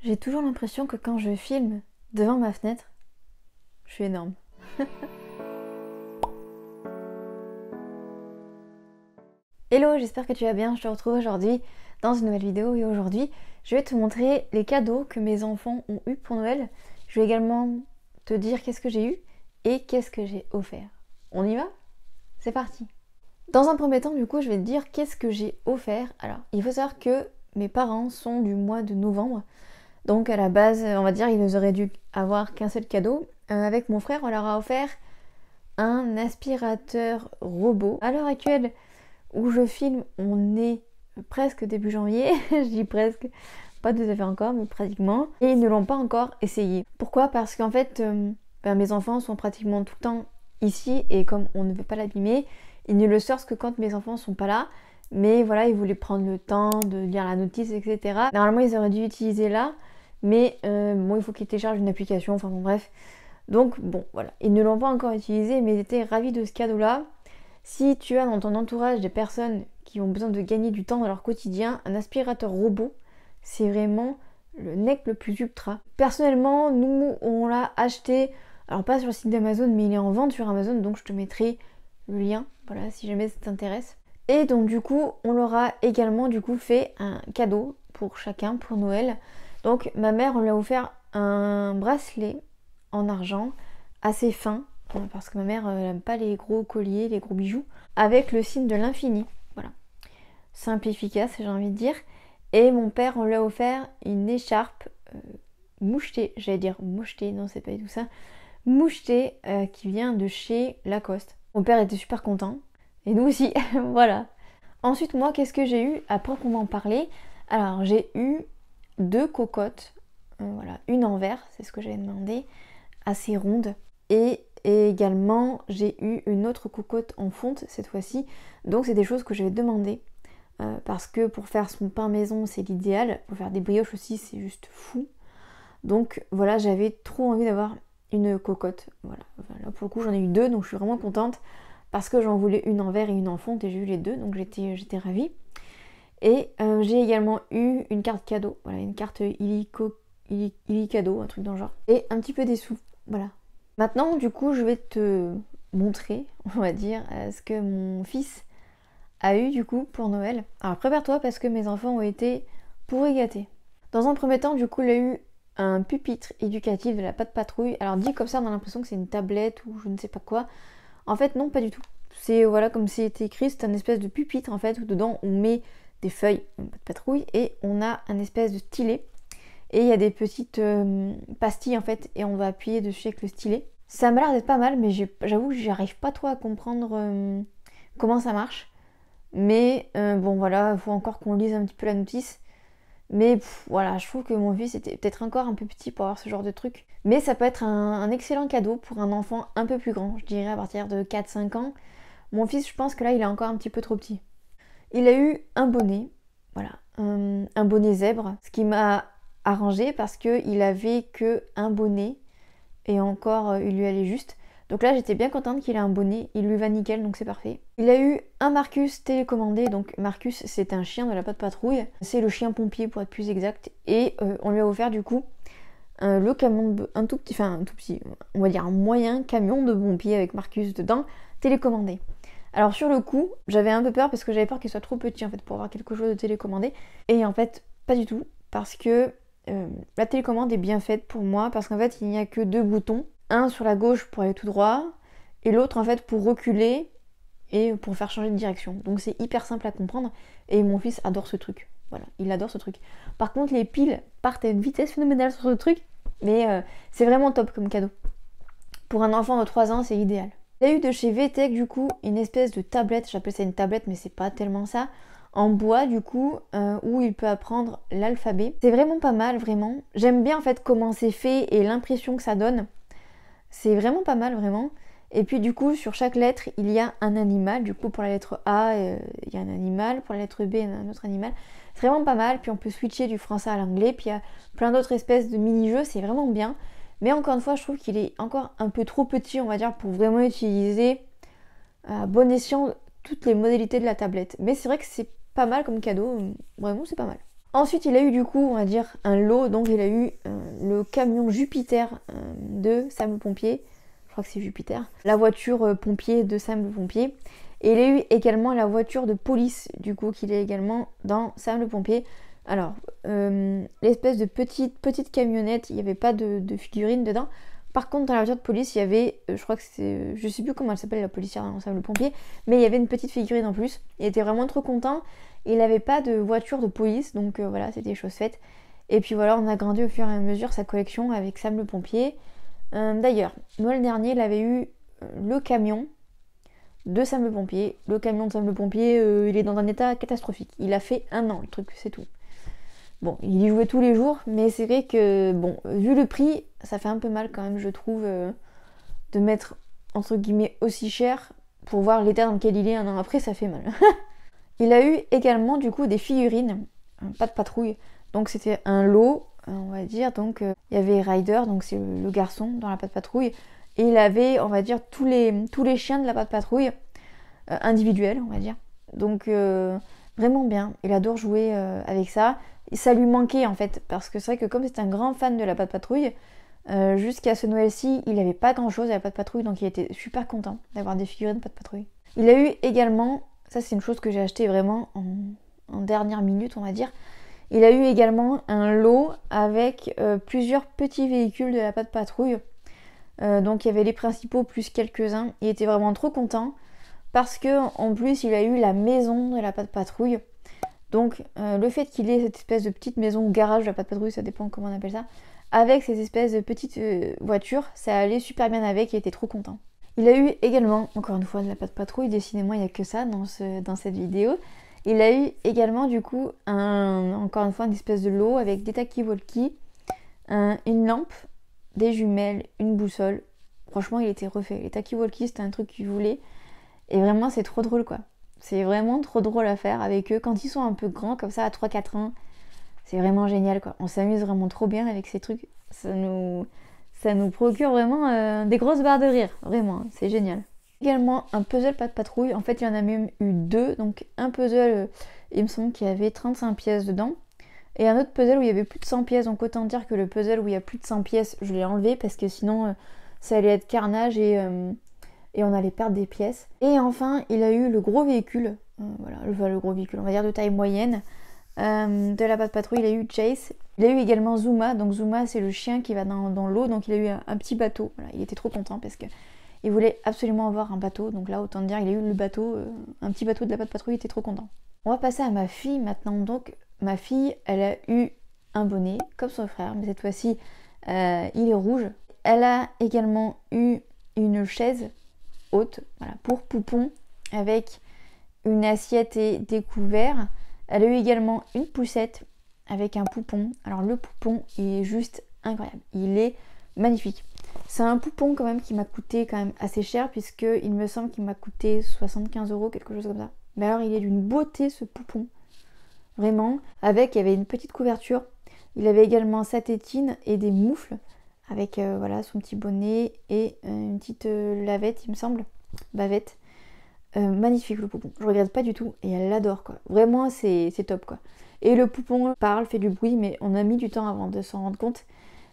J'ai toujours l'impression que quand je filme devant ma fenêtre, je suis énorme. Hello, j'espère que tu vas bien. Je te retrouve aujourd'hui dans une nouvelle vidéo et aujourd'hui, je vais te montrer les cadeaux que mes enfants ont eu pour Noël. Je vais également te dire qu'est-ce que j'ai eu et qu'est-ce que j'ai offert. On y va? C'est parti. Dans un premier temps, du coup, je vais te dire qu'est-ce que j'ai offert. Alors, il faut savoir que mes parents sont du mois de novembre. Donc à la base, on va dire, ils auraient dû avoir qu'un seul cadeau. Avec mon frère, on leur a offert un aspirateur robot. À l'heure actuelle où je filme, on est presque début janvier. Je dis presque, pas tout à fait encore, mais pratiquement. Et ils ne l'ont pas encore essayé. Pourquoi? Parce qu'en fait, mes enfants sont pratiquement tout le temps ici et comme on ne veut pas l'abîmer, ils ne le sortent que quand mes enfants sont pas là. Mais voilà, ils voulaient prendre le temps de lire la notice, etc. Normalement, ils auraient dû utiliser là. Mais bon, il faut qu'ils téléchargent une application, enfin bon bref. Donc bon, voilà. Ils ne l'ont pas encore utilisé, mais ils étaient ravis de ce cadeau-là. Si tu as dans ton entourage des personnes qui ont besoin de gagner du temps dans leur quotidien, un aspirateur robot, c'est vraiment le nec le plus ultra. Personnellement, nous, on l'a acheté, alors pas sur le site d'Amazon, mais il est en vente sur Amazon, donc je te mettrai le lien, voilà, si jamais ça t'intéresse. Et donc du coup, on leur a également du coup fait un cadeau pour chacun, pour Noël. Donc ma mère, on lui a offert un bracelet en argent assez fin, parce que ma mère n'aime pas les gros colliers, les gros bijoux, avec le signe de l'infini. Voilà. Simple et efficace, j'ai envie de dire. Et mon père, on lui a offert une écharpe mouchetée, j'allais dire mouchetée, non c'est pas du tout ça, mouchetée qui vient de chez Lacoste. Mon père était super content, et nous aussi, voilà. Ensuite, moi, qu'est-ce que j'ai eu à proprement parler? Alors, j'ai eu 2 cocottes, voilà, une en verre, c'est ce que j'avais demandé, assez ronde, et également j'ai eu une autre cocotte en fonte cette fois-ci, donc c'est des choses que j'avais demandé, parce que pour faire son pain maison c'est l'idéal, pour faire des brioches aussi c'est juste fou, donc voilà, j'avais trop envie d'avoir une cocotte, voilà, pour le coup j'en ai eu 2, donc je suis vraiment contente, parce que j'en voulais une en verre et une en fonte, et j'ai eu les 2, donc j'étais ravie. Et j'ai également eu une carte cadeau, voilà, une carte Illy cadeau, un truc dans le genre. Et un petit peu des sous, voilà. Maintenant, du coup, je vais te montrer, on va dire, ce que mon fils a eu du coup pour Noël. Alors prépare-toi parce que mes enfants ont été pourris gâtés. Dans un premier temps, du coup, il a eu un pupitre éducatif de la Patte Patrouille. Alors dit comme ça, on a l'impression que c'est une tablette ou je ne sais pas quoi. En fait, non, pas du tout. C'est, voilà, comme c'était écrit, c'est un espèce de pupitre en fait, où dedans on met des feuilles de patrouille et on a un espèce de stylet et il y a des petites pastilles en fait et on va appuyer dessus avec le stylet. Ça m'a l'air d'être pas mal, mais j'avoue que j'arrive pas trop à comprendre comment ça marche, mais bon voilà, il faut encore qu'on lise un petit peu la notice, mais voilà, je trouve que mon fils était peut-être encore un peu petit pour avoir ce genre de truc, mais ça peut être un excellent cadeau pour un enfant un peu plus grand, je dirais à partir de 4-5 ans. Mon fils, je pense que là il est encore un petit peu trop petit. Il a eu un bonnet, voilà, un bonnet zèbre, ce qui m'a arrangé parce qu'il avait que un bonnet et encore il lui allait juste. Donc là j'étais bien contente qu'il ait un bonnet, il lui va nickel donc c'est parfait. Il a eu un Marcus télécommandé, donc Marcus c'est un chien de la Patte Patrouille, c'est le chien pompier pour être plus exact, et on lui a offert du coup le camion, un tout petit, on va dire un moyen camion de pompier avec Marcus dedans, télécommandé. Alors sur le coup, j'avais un peu peur parce que j'avais peur qu'il soit trop petit en fait pour avoir quelque chose de télécommandé. Et en fait, pas du tout, parce que la télécommande est bien faite pour moi, parce qu'en fait, il n'y a que 2 boutons. Un sur la gauche pour aller tout droit, et l'autre en fait pour reculer et pour faire changer de direction. Donc c'est hyper simple à comprendre, et mon fils adore ce truc. Voilà, il adore ce truc. Par contre, les piles partent à une vitesse phénoménale sur ce truc, mais c'est vraiment top comme cadeau. Pour un enfant de 3 ans, c'est idéal. Il a eu de chez VTech du coup une espèce de tablette, j'appelle ça une tablette mais c'est pas tellement ça, en bois du coup, où il peut apprendre l'alphabet. C'est vraiment pas mal, vraiment. J'aime bien en fait comment c'est fait et l'impression que ça donne. C'est vraiment pas mal, vraiment. Et puis du coup, sur chaque lettre, il y a un animal. Du coup, pour la lettre A, il y a un animal. Pour la lettre B, il y a un autre animal. C'est vraiment pas mal. Puis on peut switcher du français à l'anglais. Puis il y a plein d'autres espèces de mini-jeux. C'est vraiment bien. Mais encore une fois, je trouve qu'il est encore un peu trop petit, on va dire, pour vraiment utiliser à bon escient toutes les modalités de la tablette. Mais c'est vrai que c'est pas mal comme cadeau. Vraiment, c'est pas mal. Ensuite, il a eu du coup, on va dire, un lot. Donc, il a eu le camion Jupiter de Sam le pompier. Je crois que c'est Jupiter. La voiture pompier de Sam le pompier. Et il a eu également la voiture de police, du coup, qu'il est également dans Sam le pompier. Alors, l'espèce de petite camionnette, il n'y avait pas de figurine dedans. Par contre, dans la voiture de police, il y avait, je crois que c'est, je sais plus comment elle s'appelle la policière dans Sam le pompier, mais il y avait une petite figurine en plus. Il était vraiment trop content. Il n'avait pas de voiture de police, donc voilà, c'était chose faite. Et puis voilà, on a grandi au fur et à mesure sa collection avec Sam le pompier. D'ailleurs, Noël dernier, il avait eu le camion de Sam le pompier. Le camion de Sam le pompier, il est dans un état catastrophique. Il a fait 1 an, le truc, c'est tout. Bon, il y jouait tous les jours, mais c'est vrai que, bon, vu le prix, ça fait un peu mal quand même, je trouve, de mettre, entre guillemets, aussi cher pour voir l'état dans lequel il est 1 an après, ça fait mal. Il a eu également, du coup, des figurines, pas de patrouille, donc c'était un lot, on va dire, donc il y avait Ryder, donc c'est le garçon dans la patte patrouille, et il avait, on va dire, tous les chiens de la patte patrouille, individuels, on va dire. Donc, vraiment bien, il adore jouer avec ça. Ça lui manquait en fait, parce que c'est vrai que comme c'est un grand fan de la patte patrouille, jusqu'à ce Noël-ci, il n'avait pas grand chose à la patte patrouille, donc il était super content d'avoir des figurines patte patrouille. Il a eu également, ça c'est une chose que j'ai acheté vraiment en dernière minute on va dire, il a eu également un lot avec plusieurs petits véhicules de la patte patrouille. Donc il y avait les principaux plus quelques-uns, il était vraiment trop content, parce que en plus il a eu la maison de la patte patrouille. Donc le fait qu'il ait cette espèce de petite maison ou garage de la patte patrouille, ça dépend comment on appelle ça, avec ces espèces de petites voitures, ça allait super bien avec, il était trop content. Il a eu également, encore une fois, de la patte patrouille, décidément il n'y a que ça dans cette vidéo. Il a eu également du coup, encore une fois, une espèce de lot avec des talkie-walkie, une lampe, des jumelles, une boussole. Franchement il était refait, les talkie-walkie c'était un truc qu'il voulait, et vraiment c'est trop drôle quoi. C'est vraiment trop drôle à faire avec eux quand ils sont un peu grands comme ça à 3-4 ans. C'est vraiment génial quoi. On s'amuse vraiment trop bien avec ces trucs. Ça nous procure vraiment des grosses barres de rire. Vraiment, c'est génial. Également un puzzle patte patrouille. En fait, il y en a même eu 2. Donc un puzzle, il me semble qu'il y avait 35 pièces dedans. Et un autre puzzle où il y avait plus de 100 pièces. Donc autant dire que le puzzle où il y a plus de 100 pièces, je l'ai enlevé parce que sinon ça allait être carnage et on allait perdre des pièces. Et enfin, il a eu le gros véhicule, voilà, le gros véhicule, on va dire de taille moyenne, de la patte patrouille, il a eu Chase. Il a eu également Zuma, donc Zuma c'est le chien qui va dans l'eau, donc il a eu un petit bateau. Voilà, il était trop content parce que il voulait absolument avoir un bateau, donc là autant dire il a eu le bateau, un petit bateau de la patte patrouille, il était trop content. On va passer à ma fille maintenant, donc ma fille elle a eu un bonnet comme son frère, mais cette fois-ci il est rouge. Elle a également eu une chaise haute, voilà, pour poupon, avec une assiette et des couverts. Elle a eu également une poussette avec un poupon. Alors le poupon il est juste incroyable, il est magnifique. C'est un poupon quand même qui m'a coûté quand même assez cher, puisque il me semble qu'il m'a coûté 75 €, quelque chose comme ça. Mais alors il est d'une beauté ce poupon, vraiment. Avec, il y avait une petite couverture, il avait également sa tétine et des moufles, avec voilà son petit bonnet et une petite lavette il me semble, bavette. Magnifique le poupon, je regrette pas du tout et elle l'adore quoi, vraiment c'est top quoi. Et le poupon parle, fait du bruit, mais on a mis du temps avant de s'en rendre compte.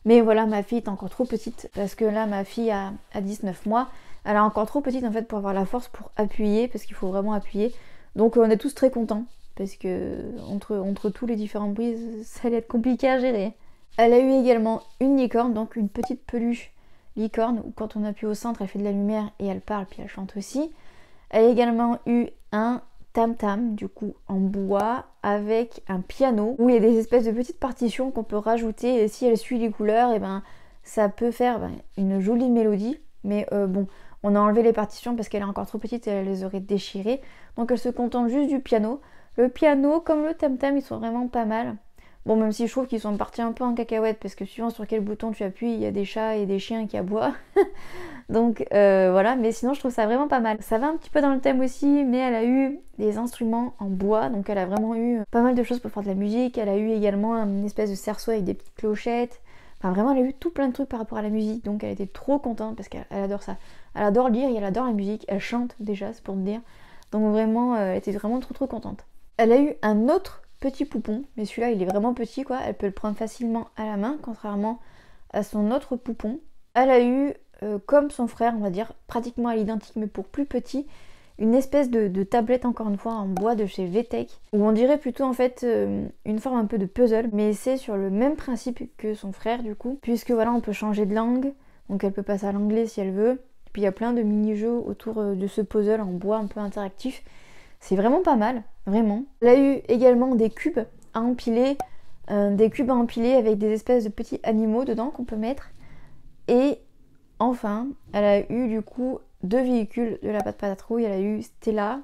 Mais voilà, ma fille est encore trop petite, parce que là ma fille a 19 mois, elle est encore trop petite en fait pour avoir la force pour appuyer, parce qu'il faut vraiment appuyer. Donc on est tous très contents, parce que entre tous les différents bruits, ça allait être compliqué à gérer. Elle a eu également une licorne, donc une petite peluche licorne, où quand on appuie au centre, elle fait de la lumière et elle parle, puis elle chante aussi. Elle a également eu un tam-tam, du coup en bois, avec un piano, où il y a des espèces de petites partitions qu'on peut rajouter, et si elle suit les couleurs, et ben ça peut faire une jolie mélodie. Mais bon, on a enlevé les partitions parce qu'elle est encore trop petite et elle les aurait déchirées. Donc elle se contente juste du piano. Le piano, comme le tam-tam, ils sont vraiment pas mal. Bon, même si je trouve qu'ils sont partis un peu en cacahuète, parce que suivant sur quel bouton tu appuies, il y a des chats et des chiens qui aboient. Donc voilà, mais sinon je trouve ça vraiment pas mal. Ça va un petit peu dans le thème aussi, mais elle a eu des instruments en bois, donc elle a vraiment eu pas mal de choses pour faire de la musique. Elle a eu également une espèce de cerceau avec des petites clochettes. Enfin vraiment, elle a eu tout plein de trucs par rapport à la musique, donc elle était trop contente parce qu'elle adore ça. Elle adore lire et elle adore la musique, elle chante déjà, c'est pour te dire. Donc vraiment, elle était vraiment trop contente. Elle a eu un autre petit poupon, mais celui-là il est vraiment petit quoi, elle peut le prendre facilement à la main, contrairement à son autre poupon. Elle a eu, comme son frère, on va dire, pratiquement à l'identique, mais pour plus petit, une espèce de tablette, encore une fois, en bois de chez VTech, où on dirait plutôt en fait une forme un peu de puzzle, mais c'est sur le même principe que son frère du coup, puisque voilà, on peut changer de langue, donc elle peut passer à l'anglais si elle veut, puis il y a plein de mini-jeux autour de ce puzzle en bois un peu interactif. C'est vraiment pas mal, vraiment. Elle a eu également des cubes à empiler, avec des espèces de petits animaux dedans qu'on peut mettre. Et enfin, elle a eu du coup 2 véhicules de la Pat' Patrouille. Elle a eu Stella,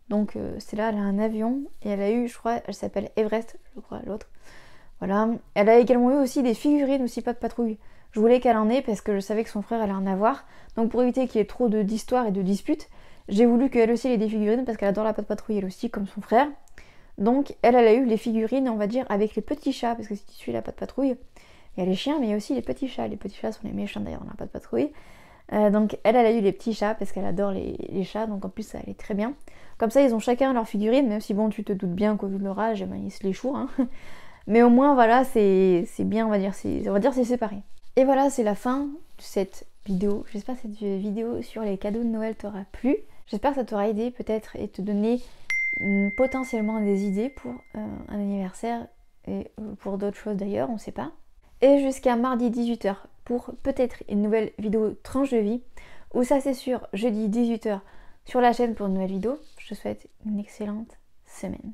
donc Stella elle a un avion, et elle a eu, je crois, elle s'appelle Everest, je crois, l'autre. Voilà. Elle a également eu aussi des figurines aussi Pat' Patrouille. Je voulais qu'elle en ait parce que je savais que son frère allait en avoir. Donc pour éviter qu'il y ait trop d'histoires et de disputes, j'ai voulu qu'elle aussi ait des figurines parce qu'elle adore la Pat' Patrouille elle aussi, comme son frère. Donc elle a eu les figurines, on va dire, avec les petits chats, parce que si tu suis la Pat' Patrouille, il y a les chiens, mais il y a aussi les petits chats. Les petits chats sont les méchants d'ailleurs dans la Pat' Patrouille. Donc elle a eu les petits chats parce qu'elle adore les chats, donc en plus ça allait très bien. Comme ça ils ont chacun leur figurine, même si bon tu te doutes bien qu'au vu de leur âge, ben, ils se les chourent. Hein. Mais au moins voilà, c'est bien, on va dire c'est séparé. Et voilà, c'est la fin de cette vidéo. J'espère que cette vidéo sur les cadeaux de Noël t'aura plu. J'espère que ça t'aura aidé peut-être et te donner potentiellement des idées pour un anniversaire et pour d'autres choses d'ailleurs, on sait pas. Et jusqu'à mardi 18h pour peut-être une nouvelle vidéo tranche de vie, ou ça c'est sûr, jeudi 18h sur la chaîne pour une nouvelle vidéo. Je te souhaite une excellente semaine.